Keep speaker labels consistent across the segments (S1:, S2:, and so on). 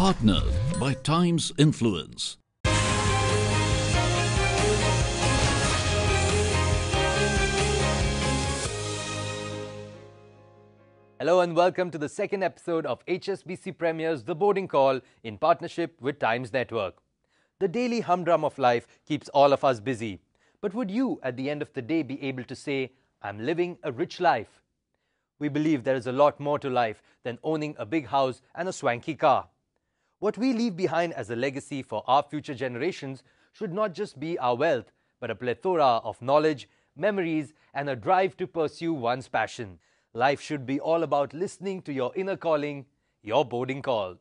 S1: Partnered by Times Influence.
S2: Hello and welcome to the second episode of HSBC Premier's The Boarding Call in partnership with Times Network. The daily humdrum of life keeps all of us busy. But would you, at the end of the day, be able to say, I'm living a rich life? We believe there is a lot more to life than owning a big house and a swanky car. What we leave behind as a legacy for our future generations should not just be our wealth, but a plethora of knowledge, memories, and a drive to pursue one's passion. Life should be all about listening to your inner calling, your boarding call.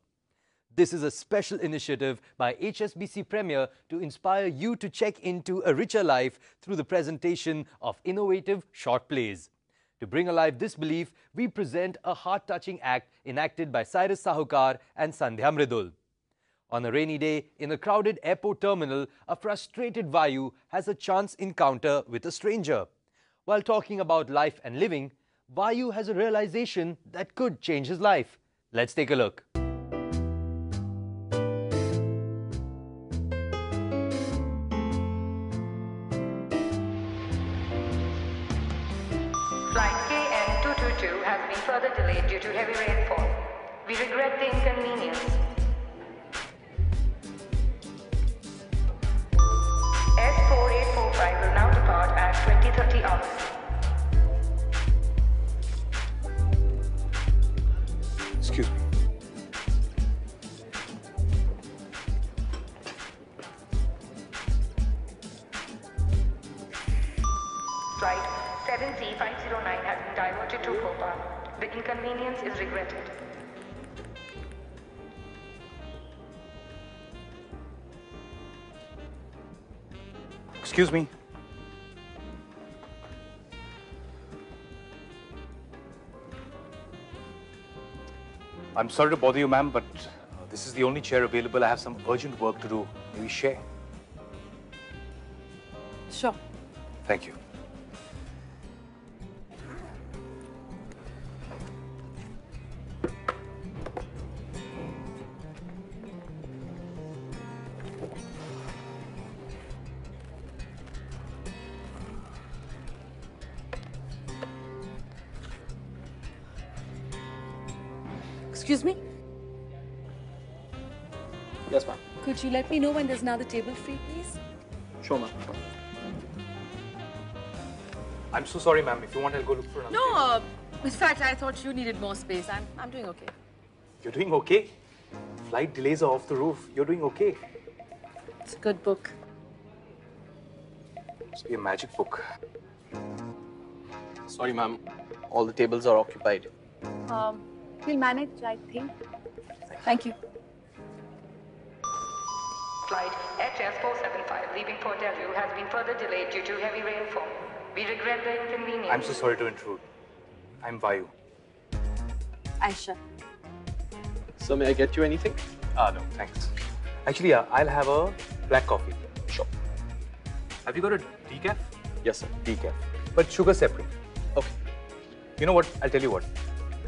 S2: This is a special initiative by HSBC Premier to inspire you to check into a richer life through the presentation of innovative short plays. To bring alive this belief, we present a heart-touching act enacted by Cyrus Sahukar and Sandhya Mridul. On a rainy day, in a crowded airport terminal, a frustrated Vayu has a chance encounter with a stranger. While talking about life and living, Vayu has a realization that could change his life. Let's take a look.
S3: Flight KN222 has been further delayed due to heavy rainfall. We regret the inconvenience. S4845 will now depart at 20:30 hours.
S4: Excuse me.
S3: Flight 7C509 has been diverted to Bhopal. The inconvenience is regretted.
S4: Excuse me. I'm sorry to bother you, ma'am, but this is the only chair available. I have some urgent work to do. May we share?
S5: Sure.
S4: Thank you.
S5: Excuse me?
S6: Yes, ma'am.
S5: Could you let me know when there's another table free, please?
S6: Sure, ma'am.
S4: I'm so sorry, ma'am. If you want, I'll go look for another.
S5: No, in fact, I thought you needed more space. I'm doing okay.
S4: You're doing okay? Flight delays are off the roof. You're doing okay.
S5: It's a good book.
S4: Must be a magic book.
S6: Sorry, ma'am. All the tables are occupied.
S5: We'll manage, I think. Thank you.
S3: Flight HS475 leaving Port Delhi has been further delayed due to heavy rainfall. We regret the inconvenience.
S4: I'm so sorry to intrude. I'm Vayu.
S5: Aisha.
S6: So, may I get you anything?
S4: No, thanks. Actually, I'll have a black coffee.
S6: Sure.
S4: Have you got a decaf?
S6: Yes, sir.
S4: Decaf. But sugar separate.
S6: Okay.
S4: You know what? I'll tell you what.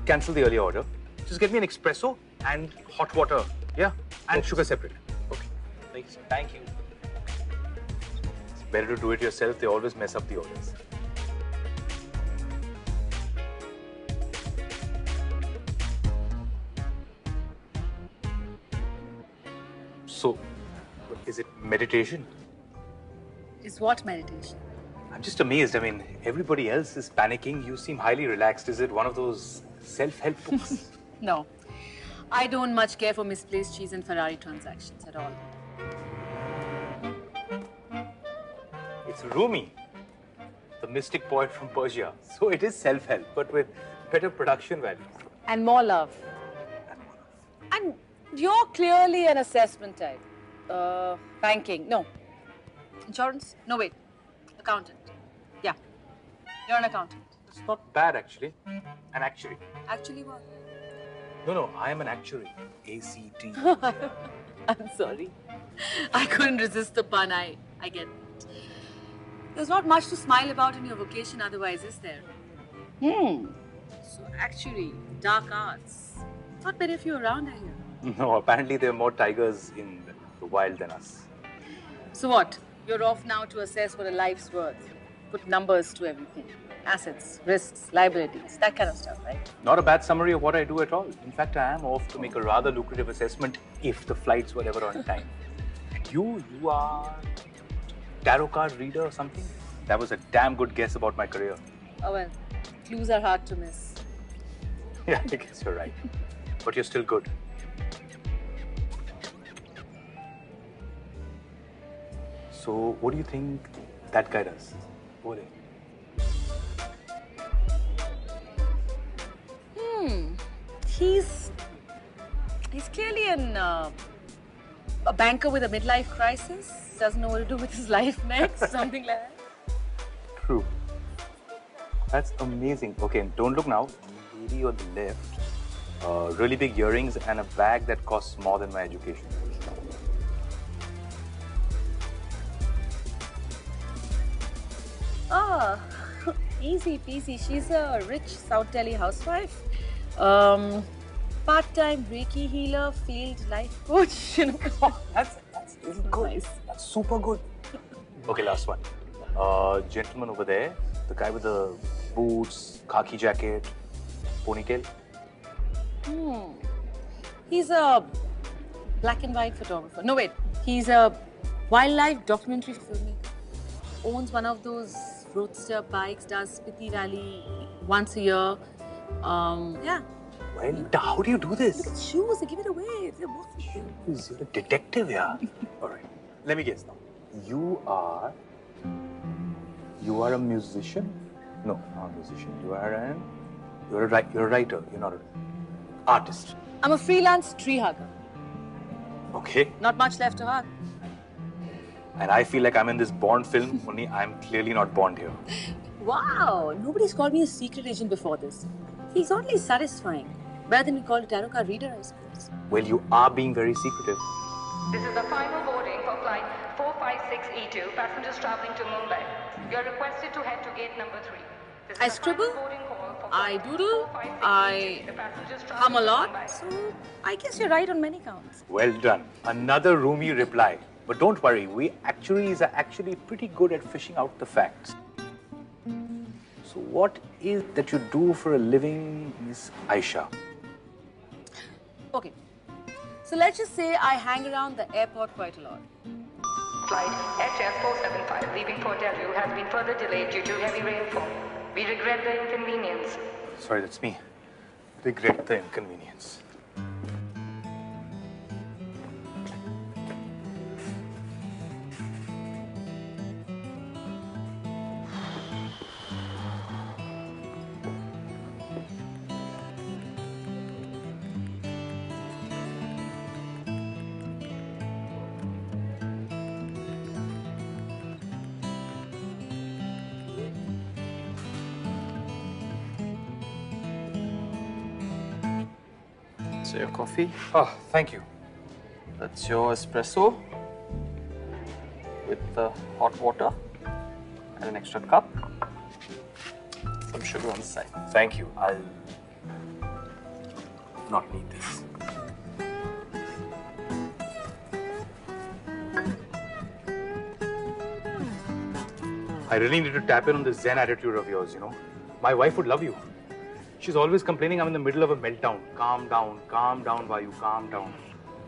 S4: Cancel the earlier order. Just get me an espresso and hot water. Yeah? And
S6: Okay.
S4: sugar separate.
S6: Okay. Thank you, sir.
S4: Thank you. It's better to do it yourself. They always mess up the orders. So, is it meditation?
S5: Is what meditation?
S4: I'm just amazed. I mean, everybody else is panicking. You seem highly relaxed. Is it one of those self-help books?
S5: No. I don't much care for misplaced cheese and Ferrari transactions at all.
S4: It's Rumi, the mystic poet from Persia. So it is self-help, but with better production values.
S5: And more love. And you're clearly an assessment type. Banking. No. Insurance? No, wait. Accountant. Yeah. You're an accountant.
S4: It's not bad, actually. An actuary.
S5: Actually what?
S4: No, I am an actuary. A-C-T.
S5: I'm sorry. I couldn't resist the pun. I get it. There's not much to smile about in your vocation otherwise, is there? So actually, dark arts. Not many of you around, I hear.
S4: No, apparently there are more tigers in the wild than us.
S5: So what? You're off now to assess what a life's worth. Put numbers to everything. Assets, risks, liabilities, that kind of stuff, right?
S4: Not a bad summary of what I do at all. In fact, I am off to make a rather lucrative assessment if the flights were ever on time. And you are tarot card reader or something? That was a damn good guess about my career.
S5: Oh well, clues are hard to miss.
S4: Yeah, I guess you're right. But you're still good. So, what do you think that guy does? Over there.
S5: He's clearly a banker with a midlife crisis. Doesn't know what to do with his life next, something like that.
S4: True. That's amazing. Okay, don't look now. Lady on the left. Really big earrings and a bag that costs more than my education.
S5: Ah, easy peasy. She's a rich South Delhi housewife. Part-time Reiki healer, field life coach. You know.
S4: That's good.
S5: Nice.
S4: That's super good. Okay, last one. Gentleman over there, the guy with the boots, khaki jacket, ponytail.
S5: He's a black and white photographer. No, wait. He's a wildlife documentary filmmaker. Owns one of those roadster bikes, does Spiti Rally once a year. Yeah.
S4: Well, how do you do this?
S5: Look at shoes, they give it away. They're worth it.
S4: You're a detective, yeah. All right. Let me guess now. You are a musician? No, not a musician. You're a writer. You're not an artist.
S5: I'm a freelance tree hugger.
S4: Okay.
S5: Not much left to hug.
S4: And I feel like I'm in this Bond film, only I'm clearly not Bond here.
S5: Wow, nobody's called me a secret agent before this. He's oddly satisfying. Better than we call a tarot card reader, I suppose.
S4: Well, you are being very secretive.
S3: This is the final boarding for flight 456E2, passengers traveling to Mumbai. You are requested to head to gate number 3. This is
S5: I
S3: the
S5: scribble,
S3: final boarding call for
S5: I
S3: flight
S5: doodle,
S3: 456E2,
S5: I
S3: the passengers
S5: hum a
S3: traveling to
S5: lot,
S3: Mumbai.
S5: so I guess you're right on many counts.
S4: Well done. Another roomy reply. But don't worry, we actuaries are actually pretty good at fishing out the facts. So what is that you do for a living, Miss Aisha?
S5: Okay, so let's just say I hang around the airport quite a lot.
S3: Flight HS475 leaving for Delhi has been further delayed due to heavy rainfall. We regret the inconvenience.
S4: Sorry, that's me. Regret the inconvenience.
S6: So your coffee,
S4: Oh, thank you.
S6: that's your espresso with the hot water and an extra cup. Some sugar on the side.
S4: Thank you. I'll not need this. I really need to tap in on the Zen attitude of yours, you know. My wife would love you. She's always complaining I'm in the middle of a meltdown. Calm down, Vayu, calm down.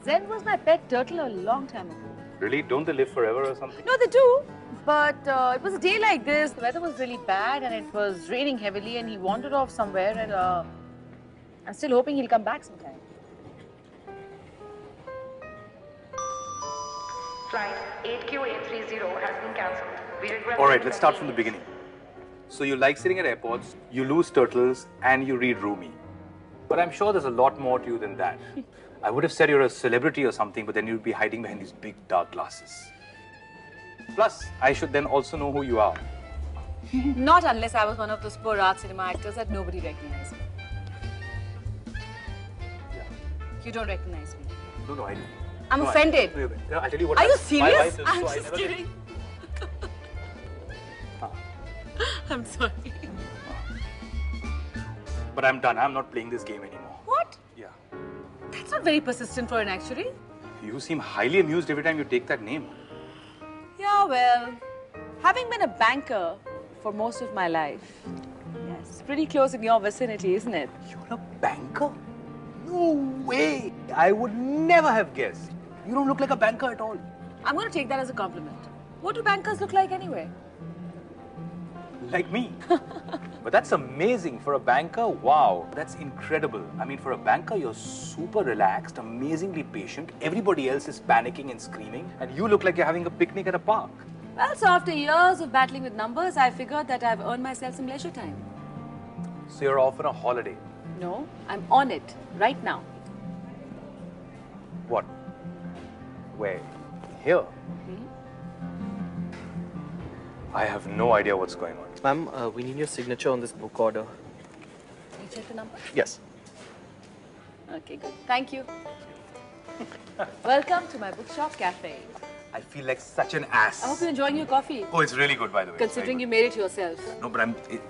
S5: Zen was my pet turtle a long time ago.
S4: Really? Don't they live forever or something?
S5: No, they do. But it was a day like this. The weather was really bad and it was raining heavily and he wandered off somewhere and I'm still hoping he'll come back sometime.
S3: Flight 8QA30 has been cancelled. We regret
S4: All
S3: the
S4: right, let's start from the
S3: inconvenience.
S4: beginning. So you like sitting at airports, you lose turtles, and you read Rumi. But I'm sure there's a lot more to you than that. I would have said you're a celebrity or something, but then you'd be hiding behind these big dark glasses. Plus, I should then also know who you are.
S5: Not unless I was one of those poor art cinema actors that nobody recognized me.
S4: Yeah.
S5: You don't recognize me.
S4: No, I do.
S5: I'm
S4: No,
S5: offended.
S4: I'll tell you what
S5: Are you
S4: happened. My
S5: serious?
S4: wife is-
S5: I'm
S4: so I
S5: just
S4: never get-
S5: kidding. I'm sorry.
S4: But I'm done. I'm not playing this game anymore.
S5: What?
S4: Yeah.
S5: That's It's not very persistent for an actuary.
S4: You seem highly amused every time you take that name.
S5: Yeah, well, having been a banker for most of my life, yes, pretty close in your vicinity, isn't it?
S4: You're a banker? No way! I would never have guessed. You don't look like a banker at all.
S5: I'm going to take that as a compliment. What do bankers look like anyway?
S4: Like me. But that's amazing. For a banker, wow, that's incredible. I mean, for a banker, you're super relaxed, amazingly patient. Everybody else is panicking and screaming, and you look like you're having a picnic at a park.
S5: Well, so after years of battling with numbers, I figured that I've earned myself some leisure time.
S4: So you're off on a holiday.
S5: No, I'm on it right now.
S4: What? Where? Here? I have no idea what's going on.
S6: Ma'am, we need your signature on this book order.
S5: Can you check the number?
S6: Yes.
S5: Okay, good. Thank you. Welcome to my bookshop cafe.
S4: I feel like such an ass.
S5: I hope you're enjoying your coffee.
S4: Oh, it's really good, by the way.
S5: Considering you made it yourself.
S4: No, but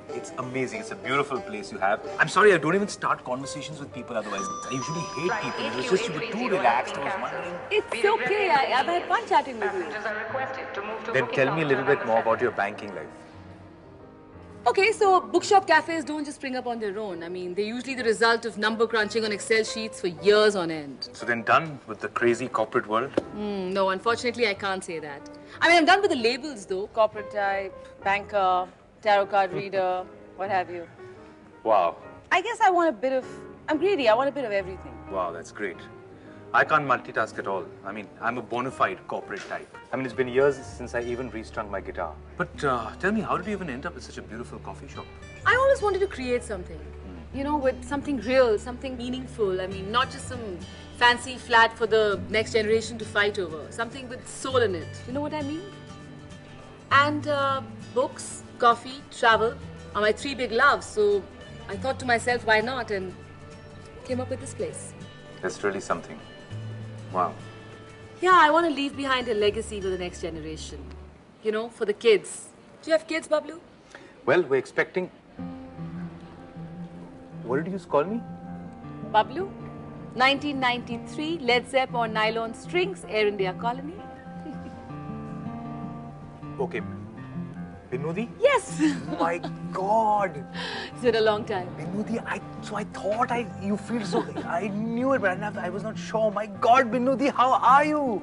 S4: it's amazing. It's a beautiful place you have. I'm sorry, I don't even start conversations with people otherwise. I usually hate people. It was just you were too relaxed. I was wondering.
S5: It's okay. I've had fun chatting with you.
S3: Passengers are requested to move to
S4: Then
S3: booking
S4: tell me a little
S3: counter
S4: bit more about your banking life.
S5: Okay, so bookshop cafes don't just spring up on their own. I mean, they're usually the result of number crunching on Excel sheets for years on end.
S4: So then done with the crazy corporate world?
S5: No, unfortunately, I can't say that. I mean, I'm done with the labels though. Corporate type, banker, tarot card reader, what have you.
S4: Wow.
S5: I guess I want a bit of... I'm greedy. I want a bit of everything.
S4: Wow, that's great. I can't multitask at all. I mean, I'm a bona fide corporate type. I mean, it's been years since I even restrung my guitar. But tell me, how did you even end up at such a beautiful coffee shop?
S5: I always wanted to create something. You know, with something real, something meaningful. I mean, not just some fancy flat for the next generation to fight over. Something with soul in it. You know what I mean? And books, coffee, travel are my three big loves. So I thought to myself, why not? And came up with this place.
S4: That's really something. Wow.
S5: Yeah, I want to leave behind a legacy for the next generation. You know, for the kids. Do you have kids, Bablu?
S4: Well, we're expecting... What did you call me?
S5: Bablu? 1993, Led Zepp on nylon strings, Air India Colony.
S4: Okay. Binudi?
S5: Yes!
S4: My God!
S5: It's been a long time.
S4: Binudi, I thought you feel so... I knew it, but I was not sure. My God, Binudi, how are you?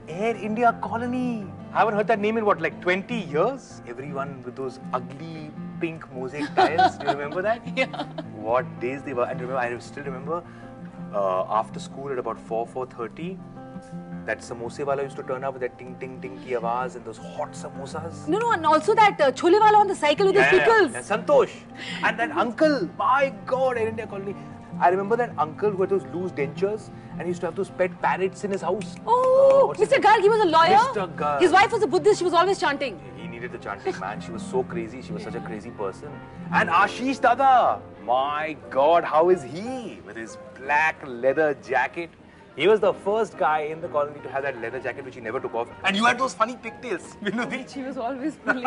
S4: Air India Colony. I haven't heard that name in what, like 20 years? Everyone with those ugly pink mosaic tiles. Do you remember that?
S5: Yeah.
S4: What days they were. And remember, I still remember after school at about 4:30, that samosa wala used to turn up with that ting ting ting ki awaaz and those hot samosas.
S5: No, and also that chole wala on the cycle with his pickles.
S4: Yeah, Santosh. And that uncle, my God, Air India Colony. I remember that uncle who had those loose dentures and he used to have those pet parrots in his house.
S5: Oh, Mr. Garg, he was a lawyer.
S4: Mr. Garg.
S5: His wife was a Buddhist, she was always chanting.
S4: He needed the chanting, man. She was so crazy. She was such a crazy person. And Ashish Dada, my God, how is he? With his black leather jacket. He was the first guy in the colony to have that leather jacket which he never took off. And you had those funny pigtails, Vinodi.
S5: She was always pulling.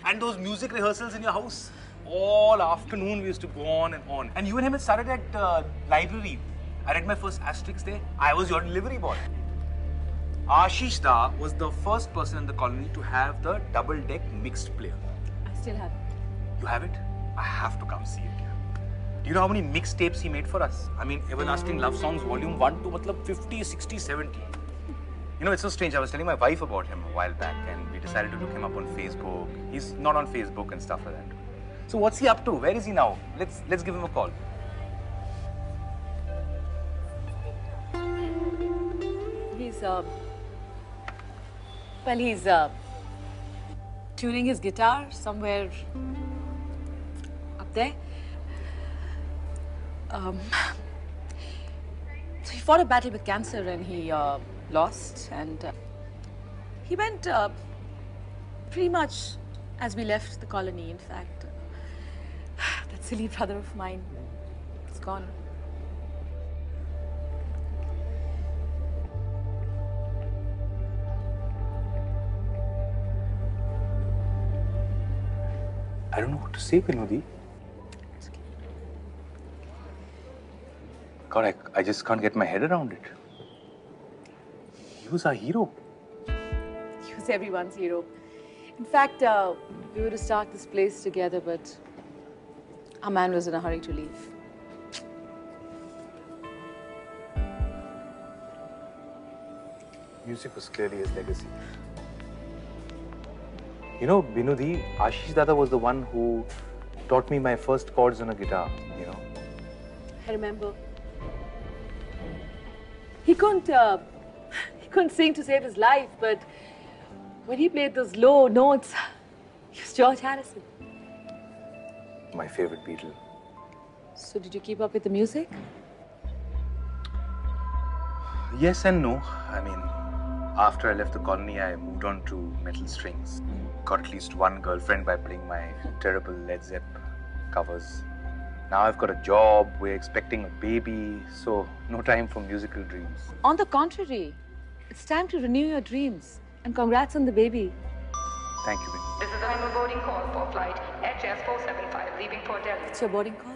S4: And those music rehearsals in your house. All afternoon we used to go on. And you and him had started at library. I read my first Asterix there. I was your delivery boy. Ashish Da was the first person in the colony to have the double-deck mixed player.
S5: I still have it.
S4: You have it? I have to come see it. Do you know how many mixtapes he made for us? I mean, Everlasting Love Songs Volume 1 to matlab 50, 60, 70. You know, it's so strange. I was telling my wife about him a while back and we decided to look him up on Facebook. He's not on Facebook and stuff like that. So what's he up to? Where is he now? Let's give him a call.
S5: He's tuning his guitar somewhere up there. So he fought a battle with cancer and he lost, and he went pretty much as we left the colony. In fact, that silly brother of mine is gone.
S4: I don't know what to say, Vinodi. God, I just can't get my head around it. He was our hero.
S5: He was everyone's hero. In fact, we were to start this place together, but our man was in a hurry to leave.
S4: Music was clearly his legacy. You know, Binudi, Ashish Dada was the one who taught me my first chords on a guitar, you know.
S5: I remember. He couldn't sing to save his life, but when he played those low notes, he was George Harrison.
S4: My favorite Beatle.
S5: So did you keep up with the music?
S4: Yes and no. I mean, after I left the colony, I moved on to metal strings. Got at least one girlfriend by playing my terrible Led Zepp covers. Now I've got a job, we're expecting a baby, so no time for musical dreams.
S5: On the contrary, it's time to renew your dreams. And congrats on the baby.
S4: Thank you, Binudi.
S3: This is the final boarding call for flight HS475 leaving for Delhi.
S5: It's your boarding call?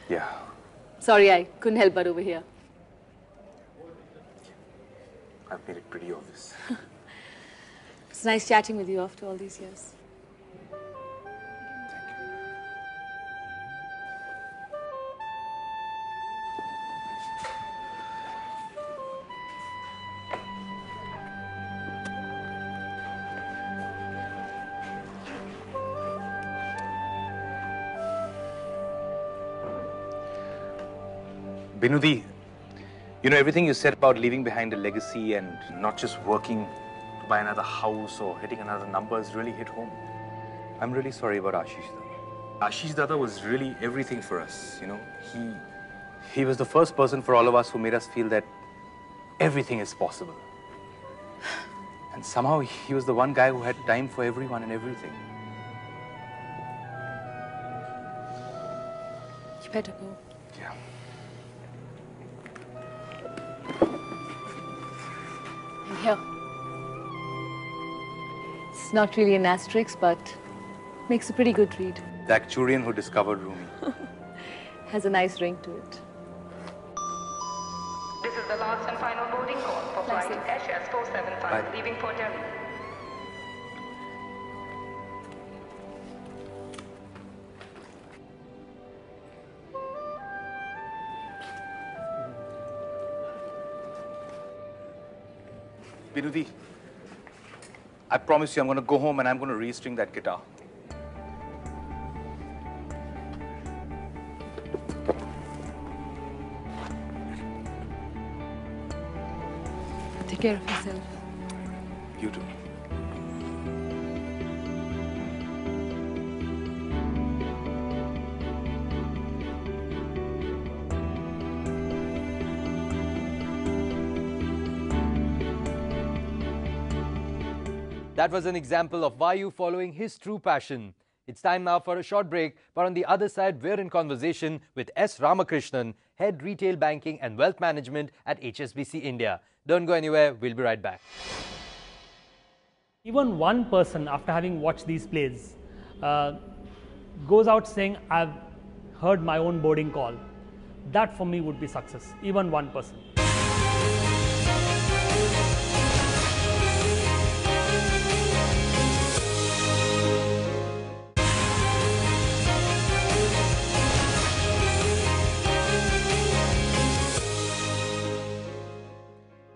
S4: Yeah.
S5: Sorry, I couldn't help but over here.
S4: I've made it pretty obvious.
S5: It's nice chatting with you after all these years.
S4: Binudi, you know, everything you said about leaving behind a legacy and not just working to buy another house or hitting another number has really hit home. I'm really sorry about Ashish Dada. Ashish Dada was really everything for us, you know. He was the first person for all of us who made us feel that everything is possible. And somehow he was the one guy who had time for everyone and everything.
S5: You better go.
S4: Yeah.
S5: And here. It's not really an asterisk, but makes a pretty good read.
S4: The Acturian who discovered Rumi.
S5: Has a nice ring to it.
S3: This is the last and final boarding call for flight HS475
S4: Bye.
S3: leaving for Delhi.
S4: Binudi, I promise you I'm going to go home and I'm going to restring that guitar.
S5: Take care of yourself.
S4: You too.
S2: That was an example of Vayu following his true passion. It's time now for a short break, but on the other side, we're in conversation with S. Ramakrishnan, Head Retail Banking and Wealth Management at HSBC India. Don't go anywhere, we'll be right back.
S7: Even one person, after having watched these plays, goes out saying, I've heard my own boarding call. That for me would be success, even one person.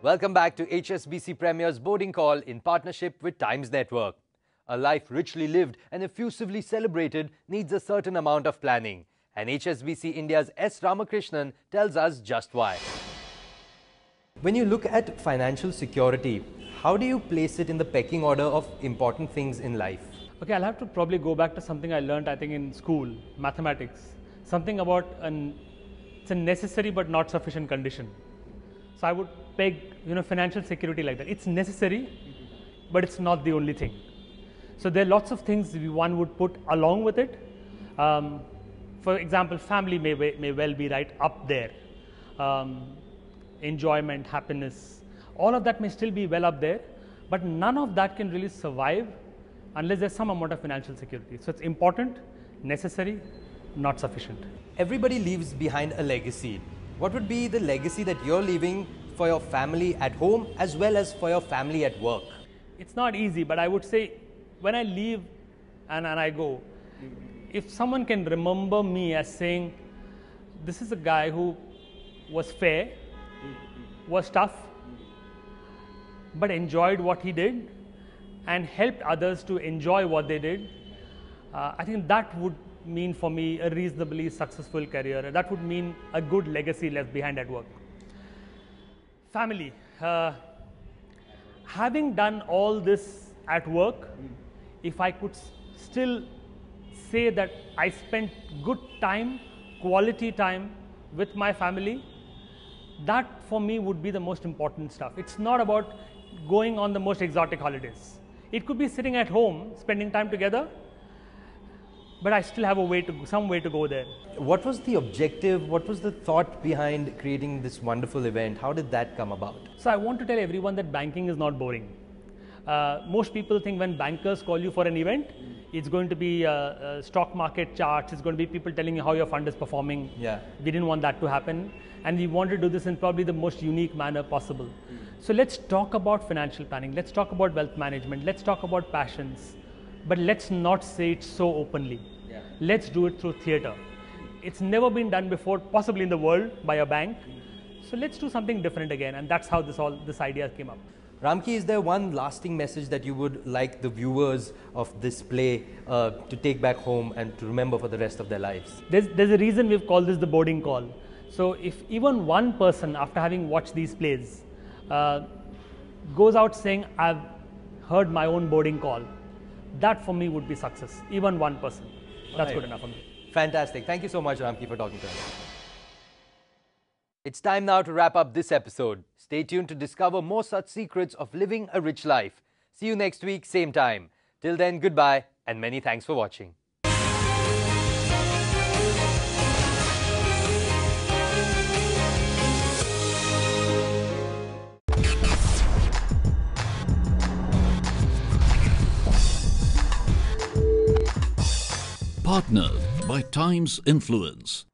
S2: Welcome back to HSBC Premier's boarding call in partnership with Times Network. A life richly lived and effusively celebrated needs a certain amount of planning. And HSBC India's S. Ramakrishnan tells us just why. When you look at financial security, how do you place it in the pecking order of important things in life?
S7: Okay, I'll have to probably go back to something I learned, I think, in school, mathematics. Something about it's a necessary but not sufficient condition. So I would peg, financial security like that. It's necessary, but it's not the only thing. So there are lots of things one would put along with it. For example, family may well be right up there. Enjoyment, happiness, all of that may still be well up there, but none of that can really survive unless there's some amount of financial security. So it's important, necessary, not sufficient.
S2: Everybody leaves behind a legacy. What would be the legacy that you're leaving for your family at home as well as for your family at work?
S7: It's not easy, but I would say when I leave and I go, if someone can remember me as saying, this is a guy who was fair, was tough, but enjoyed what he did and helped others to enjoy what they did, I think that would mean for me a reasonably successful career. That would mean a good legacy left behind at work. Family. Having done all this at work, if I could still say that I spent good time, quality time with my family, that for me would be the most important stuff. It's not about going on the most exotic holidays. It could be sitting at home, spending time together, but I still have some way to go there.
S2: What was the objective? What was the thought behind creating this wonderful event? How did that come about?
S7: So I want to tell everyone that banking is not boring. Most people think when bankers call you for an event, it's going to be stock market charts, it's going to be people telling you how your fund is performing.
S2: Yeah.
S7: We didn't want that to happen, and we want to do this in probably the most unique manner possible. So let's talk about financial planning, let's talk about wealth management, let's talk about passions, but let's not say it so openly. Yeah. Let's do it through theatre. It's never been done before, possibly in the world, by a bank. So let's do something different again, and that's how this idea came up.
S2: Ramki, is there one lasting message that you would like the viewers of this play to take back home and to remember for the rest of their lives?
S7: There's a reason we've called this the boarding call. So if even one person, after having watched these plays, goes out saying, I've heard my own boarding call, that for me would be success. Even one person. That's good enough for me.
S2: Fantastic. Thank you so much, Ramki, for talking to us. It's time now to wrap up this episode. Stay tuned to discover more such secrets of living a rich life. See you next week, same time. Till then, goodbye and many thanks for watching.
S1: Partnered by Times Influence.